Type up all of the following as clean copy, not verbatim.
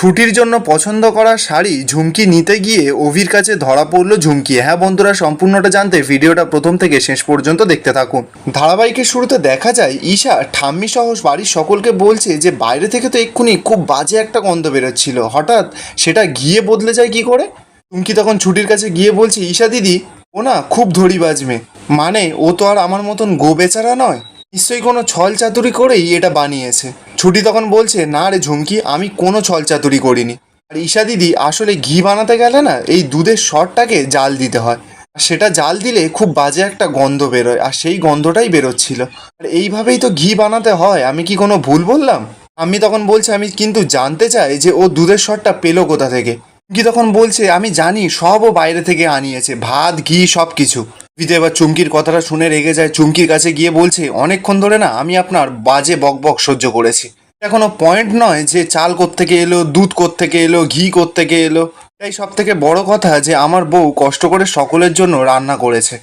ছুটির জন্য পছন্দ করা শাড়ি ঝুমকি নিতে গিয়ে অভির কাছে ধরা পড়লো ঝুমকি। হ্যাঁ বন্ধুরা, সম্পূর্ণটা জানতে ভিডিওটা প্রথম থেকে শেষ পর্যন্ত দেখতে থাকুন। ধারাবাহিকের শুরুতে দেখা যায় ঈশা ঠাম্মি সহ বাড়ির সকলকে বলছে যে বাইরে থেকে তো এক্ষুনি খুব বাজে একটা গন্ধ বেরোচ্ছিল, হঠাৎ সেটা গিয়ে বদলে যায় কি করে। ঝুমকি তখন ছুটির কাছে গিয়ে বলছে, ঈশা দিদি ও না খুব ধড়িবাজ মেয়ে, মানে ও তো আর আমার মতন গো বেচারা নয়, নিশ্চয়ই কোনো ছল চাতুরি করেই এটা বানিয়েছে। ছুটি তখন বলছে, না রে ঝুমকি, আমি কোনো ছল চাতুরি করিনি। আর ঈশা দিদি আসলে ঘি বানাতে গেলে না এই দুধের সরটাকে জাল দিতে হয়, আর সেটা জাল দিলে খুব বাজে একটা গন্ধ বেরোয়, আর সেই গন্ধটাই বেরোচ্ছিল। আর এইভাবেই তো ঘি বানাতে হয়, আমি কি কোনো ভুল বললাম? আমি তখন বলছে, আমি কিন্তু জানতে চাই যে ও দুধের সরটা পেলো কোথা থেকে। কি তখন বলছে, আমি জানি সব ও বাইরে থেকে আনিয়েছে, ভাত ঘি সব কিছু। বিদে এবার চুমকির কথাটা শুনে রেগে যায়, চুমকির কাছে গিয়ে বলছে, অনেকক্ষণ ধরে না আমি আপনার বাজে বকবক সহ্য করেছি, এখনো পয়েন্ট নয় যে চাল কোত্থেকে এলো, দুধ কোত্থেকে এলো, ঘি কোত্থেকে এলো। তাই সব থেকে বড় কথা যে আমার বউ কষ্ট করে সকলের জন্য রান্না করেছে।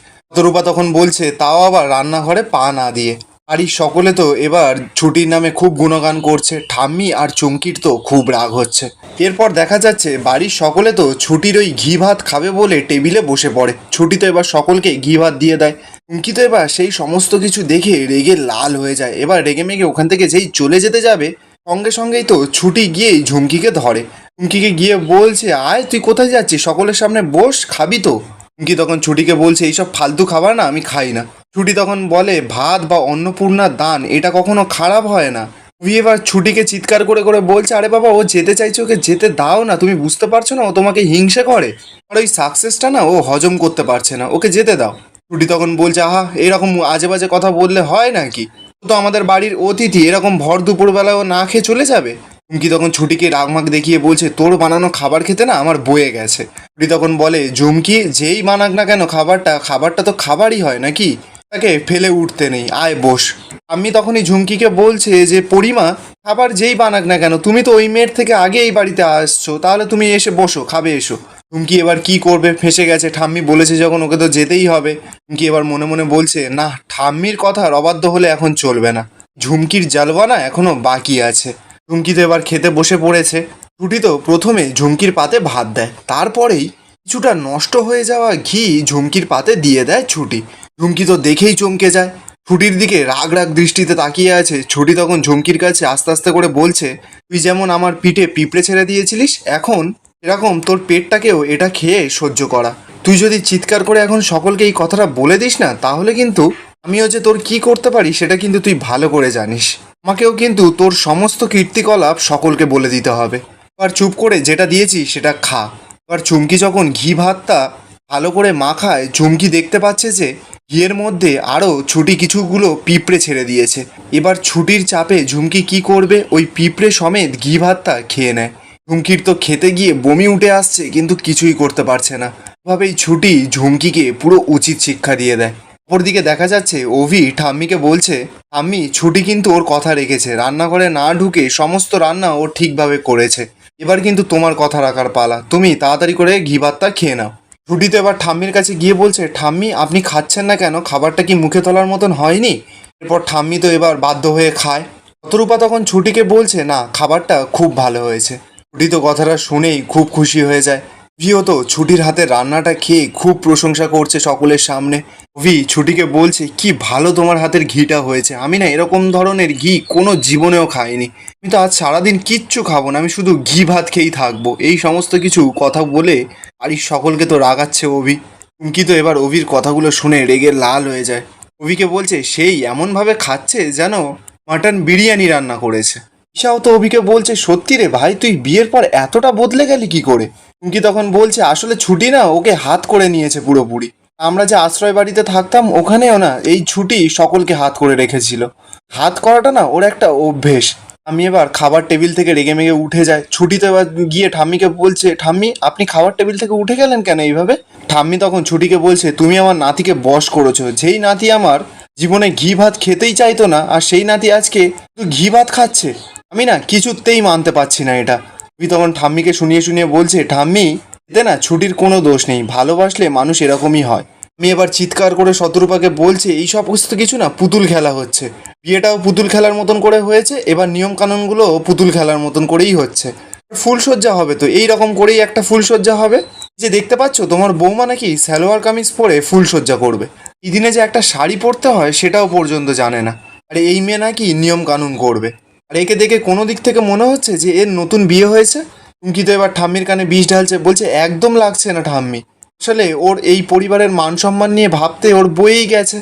রূপা তখন বলছে, তাও আবার রান্নাঘরে পা না দিয়ে। আর এই সকলে তো এবার ছুটির নামে খুব গুণগান করছে, ঠাম্মি আর চুমকির তো খুব রাগ হচ্ছে। এরপর দেখা যাচ্ছে বাড়ির সকলে তো ছুটির ওই ঘি ভাত খাবে বলে টেবিলে বসে পড়ে। ছুটি তো এবার সকলকে ঘি ভাত দিয়ে দেয়। চুমকি তো এবার সেই সমস্ত কিছু দেখে রেগে লাল হয়ে যায়। এবার রেগে মেগে ওখান থেকে যেই চলে যেতে যাবে, সঙ্গে সঙ্গেই তো ছুটি গিয়েই ঝুমকিকে ধরে। ঝুমকিকে গিয়ে বলছে, আয় তুই কোথায় যাচ্ছিস, সকলের সামনে বস, খাবি তো। ঝুমকি তখন ছুটিকে বলছে, এইসব ফালতু খাবার না আমি খাই না। ছুটি তখন বলে, ভাত বা অন্নপূর্ণার দান এটা কখনো খারাপ হয় না। তুই এবার ছুটিকে চিৎকার করে করে বলছে, আরে বাবা ও যেতে চাইছে, ওকে যেতে দাও না, তুমি বুঝতে পারছো না ও তোমাকে হিংসে করে, আর ওই সাকসেসটা না ও হজম করতে পারছে না, ওকে যেতে দাও। ছুটি তখন বলছে, আহা এরকম আজে বাজে কথা বললে হয় নাকি, ও তো আমাদের বাড়ির অতিথি, এরকম ভর দুপুরবেলা ও না খেয়ে চলে যাবে। ঝুমকি তখন ছুটিকে রাগমাগ দেখিয়ে বলছে, তোর বানানো খাবার খেতে না আমার বয়ে গেছে। ছুটি তখন বলে, ঝুমকি যেই বানাক না কেন খাবারটা তো খাবারই হয় নাকি, তাকে ফেলে উঠতে নেই, আয় বস। আমি তখনই ঝুমকিকে বলছে যে, পরিমা খাবার যেই বানাক না কেন তুমি তো ওই মেয়ের থেকে আগে এই বাড়িতে আসছো, তাহলে তুমি এসে বসো, খাবে এসো। ঝুমকি এবার কি করবে, ফেঁসে গেছে, ঠাম্মি বলেছে যখন ওকে তো যেতেই হবে। ঝুমকি এবার মনে মনে বলছে, না ঠাম্মির কথার অবাধ্য হলে এখন চলবে না, ঝুমকির জালওয়ানা এখনো বাকি আছে। ঝুমকি তো এবার খেতে বসে পড়েছে। ছুটি তো প্রথমে ঝুমকির পাতে ভাত দেয়, তারপরেই কিছুটা নষ্ট হয়ে যাওয়া ঘি ঝুমকির পাতে দিয়ে দেয় ছুটি। ঝুমকি তো দেখেই চমকে যায়, ছুটির দিকে রাগ রাগ দৃষ্টিতে তাকিয়ে আছে। ছুটি তখন ঝুমকির কাছে আস্তে আস্তে করে বলছে, তুই যেমন আমার পিঠে পিঁপড়ে ছেড়ে দিয়েছিলিস, এখন এরকম তোর পেটটাকেও এটা খেয়ে সহ্য করা। তুই যদি চিৎকার করে এখন সকলকে এই কথাটা বলে দিস না, তাহলে কিন্তু আমিও যে তোর কি করতে পারি সেটা কিন্তু তুই ভালো করে জানিস। আমাকেও কিন্তু তোর সমস্ত কীর্তিকলাপ সকলকে বলে দিতে হবে। এবার চুপ করে যেটা দিয়েছি সেটা খা। এবার চুমকি যখন ঘি ভাতটা ভালো করে মাখায়, ঝুমকি দেখতে পাচ্ছে যে ঘিয়ের মধ্যে আরও ছুটি কিছুগুলো পিঁপড়ে ছেড়ে দিয়েছে। এবার ছুটির চাপে ঝুমকি কি করবে, ওই পিঁপড়ে সমেত ঘি ভাতটা খেয়ে নেয়। ঝুমকির তো খেতে গিয়ে বমি উঠে আসছে, কিন্তু কিছুই করতে পারছে না। এভাবেই ছুটি ঝুমকিকে পুরো উচিত শিক্ষা দিয়ে দেয়। অপরদিকে দেখা যাচ্ছে অভি ঠাম্মিকে বলছে, ঠাম্মি ছুটি কিন্তু ওর কথা রেখেছে, রান্নাঘরে না ঢুকে সমস্ত রান্না ও ঠিকভাবে করেছে, এবার কিন্তু তোমার কথা রাখার পালা, তুমি তাড়াতাড়ি করে ঘি ভাতটা খেয়ে নাও। ছুটি তো এবার ঠাম্মির কাছে গিয়ে বলছে, ঠাম্মি আপনি খাচ্ছেন না কেন, খাবারটা কি মুখে তোলার মতন হয়নি? এরপর ঠাম্মি তো এবার বাধ্য হয়ে খায়। শতরূপা তখন ছুটিকে বলছে, না খাবারটা খুব ভালো হয়েছে। ছুটি তো কথাটা শুনেই খুব খুশি হয়ে যায়। ভিও তো ছুটির হাতে রান্নাটা খেয়ে খুব প্রশংসা করছে সকলের সামনে। ভি ছুটিকে বলছে, কি ভালো তোমার হাতের ঘিটা হয়েছে, আমি না এরকম ধরনের ঘি কোনো জীবনেও খাইনি, আমি তো আজ সারাদিন কিচ্ছু খাবো না, আমি শুধু ঘি ভাত খেয়েই থাকবো। এই সমস্ত কিছু কথা বলে বাড়ির সকলকে তো রাগাচ্ছে অভি। চুমকি তো এবার অভির কথাগুলো শুনে রেগে লাল হয়ে যায়। অভিকে বলছে, সেই এমনভাবে খাচ্ছে যেন মাটন বিরিয়ানি রান্না করেছে। ঈশাও তো অভিকে বলছে, সত্যি রে ভাই, তুই বিয়ের পর এতটা বদলে গেলি কি করে? চুমকি তখন বলছে, আসলে ছুটি না ওকে হাত করে নিয়েছে পুরোপুরি, আমরা যে আশ্রয় বাড়িতে থাকতাম ওখানেও না এই ছুটি সকলকে হাত করে রেখেছিল। হাত করাটা না ওর একটা অভ্যেস। আমি এবার খাবার টেবিল থেকে রেগে মেগে উঠে যায়। ছুটি তো এবার গিয়ে ঠাম্মিকে বলছে, ঠাম্মি আপনি খাবার টেবিল থেকে উঠে গেলেন কেন এইভাবে? ঠাম্মি তখন ছুটিকে বলছে, তুমি আমার নাতিকে বশ করেছো, যেই নাতি আমার জীবনে ঘি ভাত খেতেই চাইতো না, আর সেই নাতি আজকে ঘি ভাত খাচ্ছে, আমি না কিছুতেই মানতে পারছি না এটা। তুমি তখন ঠাম্মিকে শুনিয়ে শুনিয়ে বলছে, ঠাম্মি এতে না ছুটির কোনো দোষ নেই, ভালোবাসলে মানুষ এরকমই হয়। আমি এবার চিৎকার করে শতরূপাকে বলছে, এই সমস্ত কিছু না পুতুল খেলা হচ্ছে, বিয়েটাও পুতুল খেলার মতন করে হয়েছে, এবার নিয়ম কানুনগুলো পুতুল খেলার মতন করেই হচ্ছে। ফুলসজ্জা হবে, তো এই রকম করেই একটা ফুলসজ্জা হবে। যে দেখতে পাচ্ছ তোমার বৌমা নাকি সালোয়ার কামিজ পরে ফুলসজ্জা করবে, এই দিনে যে একটা শাড়ি পরতে হয় সেটাও পর্যন্ত জানে না। আর এই মেয়ে নাকি নিয়ম কানুন করবে। আর একে দেখে কোনো দিক থেকে মনে হচ্ছে যে এর নতুন বিয়ে হয়েছে। চুমকি তো এবার ঠাম্মির কানে বিষ ঢালছে, বলছে একদম লাগছে না ঠাম্মি, আসলে ওর এই পরিবারের মান সম্মান নিয়ে ভাবতে ওর বয়েই গেছে।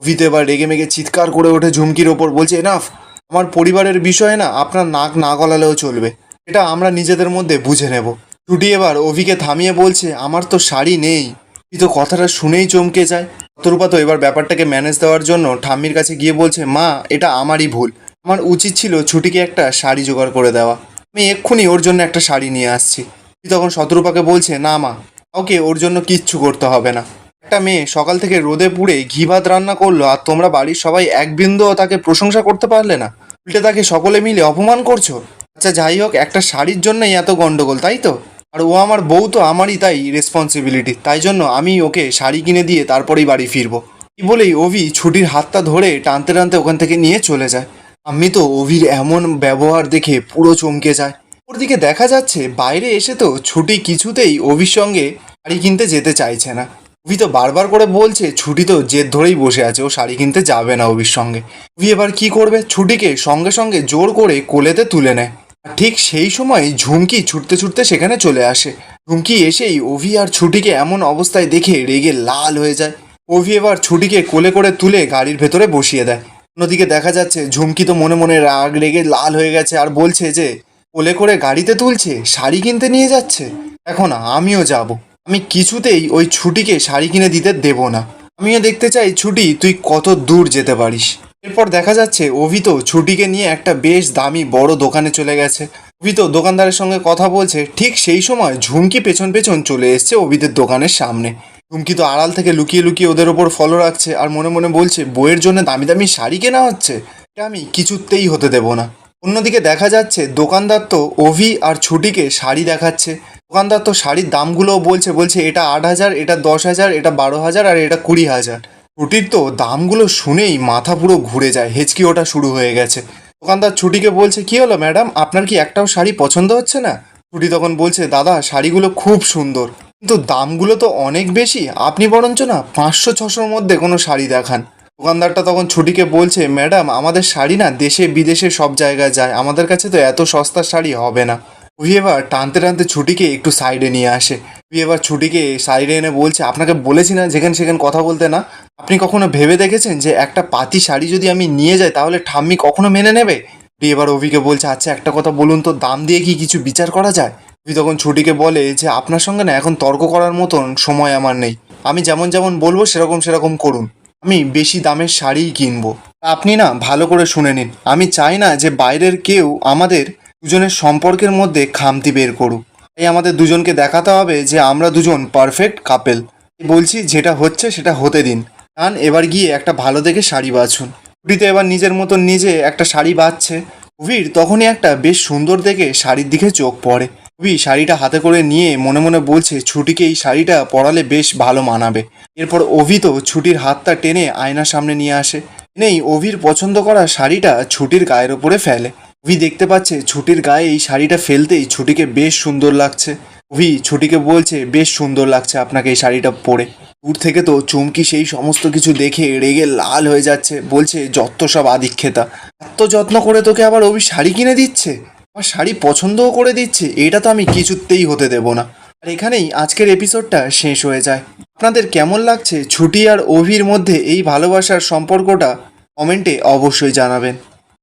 ভিতে এবার রেগে মেগে চিৎকার করে ওঠে ঝুমকির ওপর, বলছে এনাফ, আমার পরিবারের বিষয়ে না আপনার নাক না গলালেও চলবে, এটা আমরা নিজেদের মধ্যে বুঝে নেব। ছুটি এবার অভিকে থামিয়ে বলছে আমার তো শাড়ি নেই। তুই তো কথাটা শুনেই চমকে যায়। শতরূপা তো এবার ব্যাপারটাকে ম্যানেজ দেওয়ার জন্য ঠাম্মির কাছে গিয়ে বলছে মা, এটা আমারই ভুল, আমার উচিত ছিল ছুটিকে একটা শাড়ি জোগাড় করে দেওয়া, আমি এক্ষুনি ওর জন্য একটা শাড়ি নিয়ে আসছি। তখন শতরূপাকে বলছে না মা, ওকে ওর জন্য কিচ্ছু করতে হবে না, একটা মেয়ে সকাল থেকে রোদে পুড়ে ঘি ভাত রান্না করলো আর তোমরা বাড়ির সবাই এক বিন্দুও তাকে প্রশংসা করতে পারলে না, উল্টে তাকে সকলে মিলে অপমান করছো। আচ্ছা যাই হোক, একটা শাড়ির জন্যই এত গন্ডগোল তাই তো? আর ও আমার বউ তো আমারই তাই রেসপন্সিবিলিটি, তাই জন্য আমি ওকে শাড়ি কিনে দিয়ে তারপরেই বাড়ি ফিরবো। এই বলেই অভি ছুটির হাতটা ধরে টানতে টানতে ওখান থেকে নিয়ে চলে যায়। আমি তো অভির এমন ব্যবহার দেখে পুরো চমকে যায়। ওর দিকে দেখা যাচ্ছে বাইরে এসে তো ছুটি কিছুতেই অভির সঙ্গে শাড়ি কিনতে যেতে চাইছে না। অভি তো বারবার করে বলছে, ছুটি তো জেদ ধরেই বসে আছে, ও শাড়ি কিনতে যাবে না অভির সঙ্গে। অভি এবার কি করবে, ছুটিকে সঙ্গে সঙ্গে জোর করে কোলেতে তুলে নেয়। আর ঠিক সেই সময় ঝুমকি ছুটতে ছুটতে সেখানে চলে আসে। ঝুমকি এসেই অভি আর ছুটিকে এমন অবস্থায় দেখে রেগে লাল হয়ে যায়। অভি এবার ছুটিকে কোলে করে তুলে গাড়ির ভেতরে বসিয়ে দেয়। অন্যদিকে দেখা যাচ্ছে ঝুমকি তো মনে মনে রাগ রেগে লাল হয়ে গেছে আর বলছে যে কোলে করে গাড়িতে তুলছে, শাড়ি কিনতে নিয়ে যাচ্ছে, দেখো না আমিও যাব, আমি কিছুতেই ওই ছুটিকে শাড়ি কিনে দিতে দেব না, আমিও দেখতে চাই ছুটি তুই কত দূর যেতে পারিস। এরপর দেখা যাচ্ছে অভি তো ছুটিকে নিয়ে একটা বেশ দামি বড় দোকানে চলে গেছে। অভি তো দোকানদারের সঙ্গে কথা বলছে, ঠিক সেই সময় ঝুমকি পেছন পেছন চলে এসছে অভিদের দোকানের সামনে। ঝুমকি তো আড়াল থেকে লুকিয়ে লুকিয়ে ওদের ওপর ফলো রাখছে আর মনে মনে বলছে বইয়ের জন্য দামি দামি শাড়ি কেনা হচ্ছে, এটা আমি কিছুতেই হতে দেব না। অন্যদিকে দেখা যাচ্ছে দোকানদার তো অভি আর ছুটিকে শাড়ি দেখাচ্ছে। দোকানদার তো শাড়ির দামগুলোও বলছে, বলছে এটা 8,000, এটা 10,000, এটা 12,000 আর এটা 20,000। ছুটির তো দামগুলো শুনেই মাথা পুরো ঘুরে যায়, হেঁচকি ওটা শুরু হয়ে গেছে। দোকানদার ছুটিকে বলছে কি হলো ম্যাডাম, আপনার কি একটাও শাড়ি পছন্দ হচ্ছে না? ছুটি তখন বলছে দাদা শাড়িগুলো খুব সুন্দর, কিন্তু দামগুলো তো অনেক বেশি, আপনি বরঞ্চ না 500-600-র মধ্যে কোনো শাড়ি দেখান। দোকানদারটা তখন ছুটিকে বলছে ম্যাডাম আমাদের শাড়ি না দেশে বিদেশে সব জায়গায় যায়, আমাদের কাছে তো এত সস্তার শাড়ি হবে না। তুই এবার টানতে টানতে ছুটিকে একটু সাইডে নিয়ে আসে। তুই এবার ছুটিকে সাইডে এনে বলছে আপনাকে বলেছি না যেখানে সেখানে কথা বলতে না, আপনি কখনো ভেবে দেখেছেন যে একটা পাতি শাড়ি যদি আমি নিয়ে যাই তাহলে ঠাম্মি কখনো মেনে নেবে? তুই এবার অভিকে বলছে আচ্ছা একটা কথা বলুন তো, দাম দিয়ে কি কিছু বিচার করা যায়? তুই তখন ছুটিকে বলে যে আপনার সঙ্গে না এখন তর্ক করার মতন সময় আমার নেই, আমি যেমন যেমন বলবো সেরকম সেরকম করুন, আমি বেশি দামের শাড়িই কিনবো। আপনি না ভালো করে শুনে নিন, আমি চাই না যে বাইরের কেউ আমাদের দুজনের সম্পর্কের মধ্যে খামতি বের করুক, তাই আমাদের দুজনকে দেখাতে হবে যে আমরা দুজন পারফেক্ট কাপেল। বলছি যেটা হচ্ছে সেটা হতে দিন, কারণ এবার গিয়ে একটা ভালো দেখে শাড়ি বাছুন। ছুটিতে এবার নিজের মতন নিজে একটা শাড়ি বাছছে। কবির তখনই একটা বেশ সুন্দর দেখে শাড়ির দিকে চোখ পড়ে। কবি শাড়িটা হাতে করে নিয়ে মনে মনে বলছে ছুটিকে এই শাড়িটা পরালে বেশ ভালো মানাবে। এরপর অভি তো ছুটির হাতটা টেনে আয়নার সামনে নিয়ে আসে, নেই অভির পছন্দ করা শাড়িটা ছুটির গায়ের ওপরে ফেলে। অভি দেখতে পাচ্ছে ছুটির গায়ে এই শাড়িটা ফেলতেই ছুটিকে বেশ সুন্দর লাগছে। অভি ছুটিকে বলছে বেশ সুন্দর লাগছে আপনাকে এই শাড়িটা পরে। দূর থেকে তো চুমকি সেই সমস্ত কিছু দেখে রেগে লাল হয়ে যাচ্ছে, বলছে যত সব আদিক্ষেতা, এত যত্ন করে তোকে আবার অভি শাড়ি কিনে দিচ্ছে, আমার শাড়ি পছন্দও করে দিচ্ছে, এটা তো আমি কিছুতেই হতে দেব না। আর এখানেই আজকের এপিসোডটা শেষ হয়ে যায়। আপনাদের কেমন লাগছে ছুটি আর অভির মধ্যে এই ভালোবাসার সম্পর্কটা কমেন্টে অবশ্যই জানাবেন।